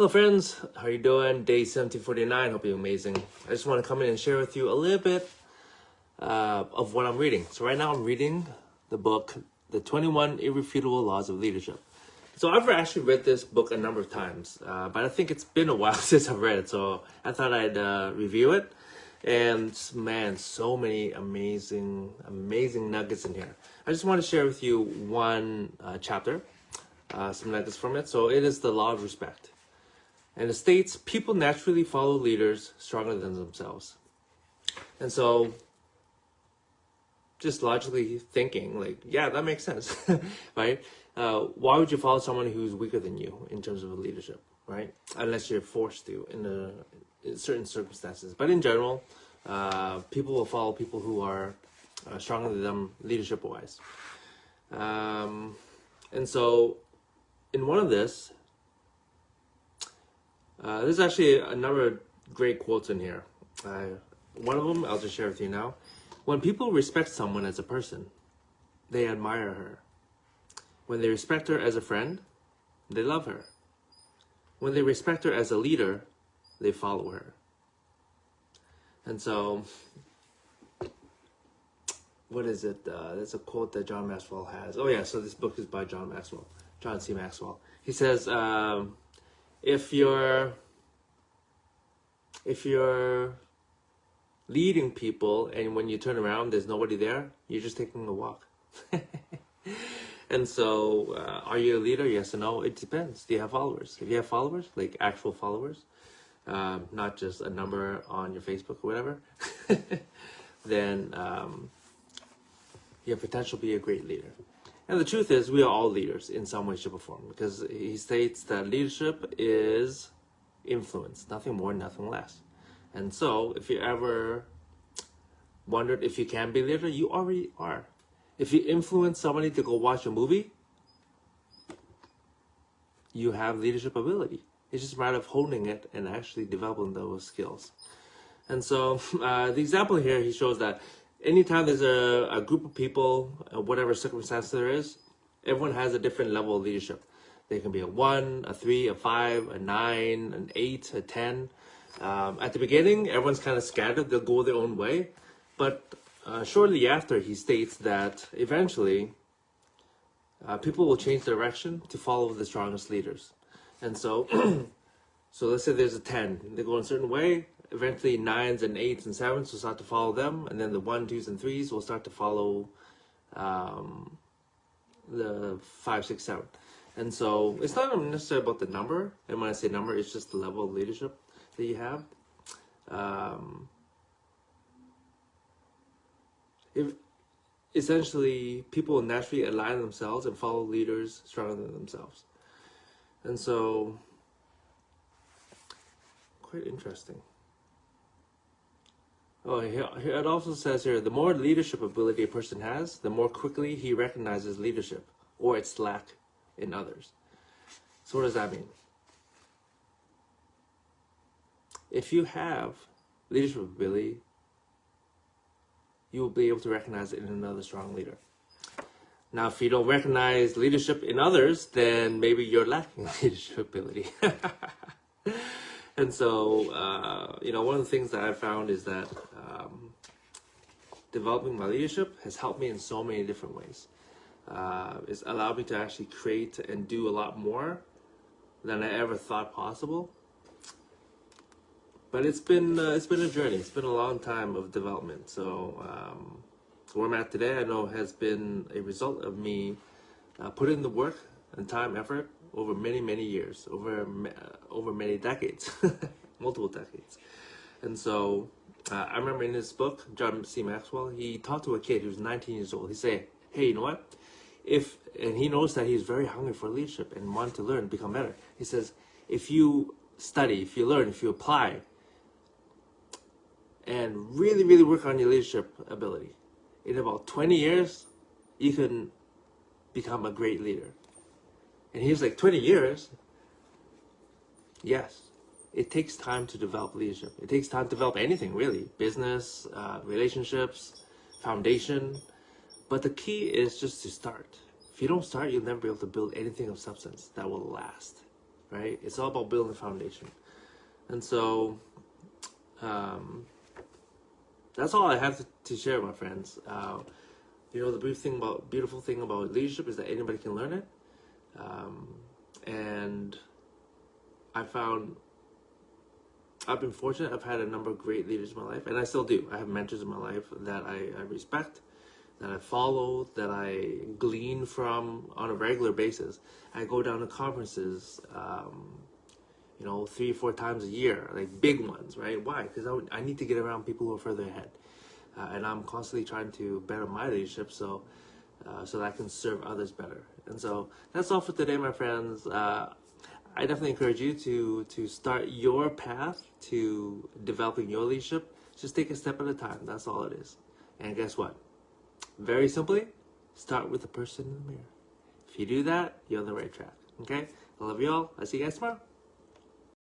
Hello friends, how are you doing? Day 1749, hope you're amazing. I just want to come in and share with you a little bit of what I'm reading. So right now I'm reading the book, The 21 Irrefutable Laws of Leadership. So I've actually read this book a number of times, but I think it's been a while since I've read it, so I thought I'd review it. And man, so many amazing nuggets in here. I just want to share with you one chapter, some nuggets from it. So it is the law of respect. And it states, people naturally follow leaders stronger than themselves. And so, just logically thinking, like, yeah, that makes sense, right? Why would you follow someone who's weaker than you in terms of leadership, right? Unless you're forced to in certain circumstances. But in general, people will follow people who are stronger than them leadership-wise. And so, in one of this, there's actually a number of great quotes in here. One of them I'll just share with you now. When people respect someone as a person, they admire her. When they respect her as a friend, they love her. When they respect her as a leader, they follow her. And so, what is it? There's a quote that John Maxwell has. Oh yeah, so this book is by John C. Maxwell. He says, if you're leading people and when you turn around there's nobody there, you're just taking a walk. And so are you a leader? Yes or no? It depends. Do you have followers? If you have followers, like actual followers, not just a number on your Facebook or whatever, then you have potential to be a great leader. And the truth is, we are all leaders in some way, shape, or form, because he states that leadership is influence, nothing more, nothing less. And so, if you ever wondered if you can be a leader, you already are. If you influence somebody to go watch a movie, you have leadership ability. It's just a matter of honing it and actually developing those skills. And so, the example here, he shows that anytime there's a group of people, whatever circumstance there is, everyone has a different level of leadership. There can be a 1, a 3, a 5, a 9, an 8, a 10. At the beginning, everyone's kind of scattered. They'll go their own way. But shortly after, he states that eventually people will change direction to follow the strongest leaders. And so, so let's say there's a 10. They go in a certain way. Eventually 9s and 8s and 7s will start to follow them, and then the 1, 2s, and 3s will start to follow the 5, 6, 7. And so it's not necessarily about the number, and when I say number, it's just the level of leadership that you have. If essentially people naturally align themselves and follow leaders stronger than themselves. And so, quite interesting. Oh, here it also says here, the more leadership ability a person has, the more quickly he recognizes leadership or its lack in others. So what does that mean? If you have leadership ability, you will be able to recognize it in another strong leader. Now, if you don't recognize leadership in others, then maybe you're lacking leadership ability. And so, one of the things that I found is that developing my leadership has helped me in so many different ways. It's allowed me to actually create and do a lot more than I ever thought possible. But it's been a journey. It's been a long time of development. So where I'm at today, I know has been a result of me putting in the work and time, effort over many years, over many decades, multiple decades. And so I remember in his book, John C. Maxwell, he talked to a kid who was 19 years old. He said, hey, you know what? And he knows that he's very hungry for leadership and wanted to learn, become better. He says, if you study, if you learn, if you apply, and really work on your leadership ability, in about 20 years, you can become a great leader. And he was like, 20 years? Yes. It takes time to develop leadership. It takes time to develop anything, really. Business, relationships, foundation. But the key is just to start. If you don't start, you'll never be able to build anything of substance that will last. right? It's all about building a foundation. And so, that's all I have to share, my friends. The beautiful thing about leadership is that anybody can learn it. And I've been fortunate. I've had a number of great leaders in my life, and I still do. I have mentors in my life that I respect, that I follow, that I glean from on a regular basis. I go down to conferences, 3 or 4 times a year, like big ones, right? Why? Because I need to get around people who are further ahead. And I'm constantly trying to better my leadership so that I can serve others better. And so that's all for today, my friends. I definitely encourage you to start your path to developing your leadership. Just take a step at a time. That's all it is. And guess what? Very simply, start with the person in the mirror. If you do that, you're on the right track. Okay? I love you all. I'll see you guys tomorrow.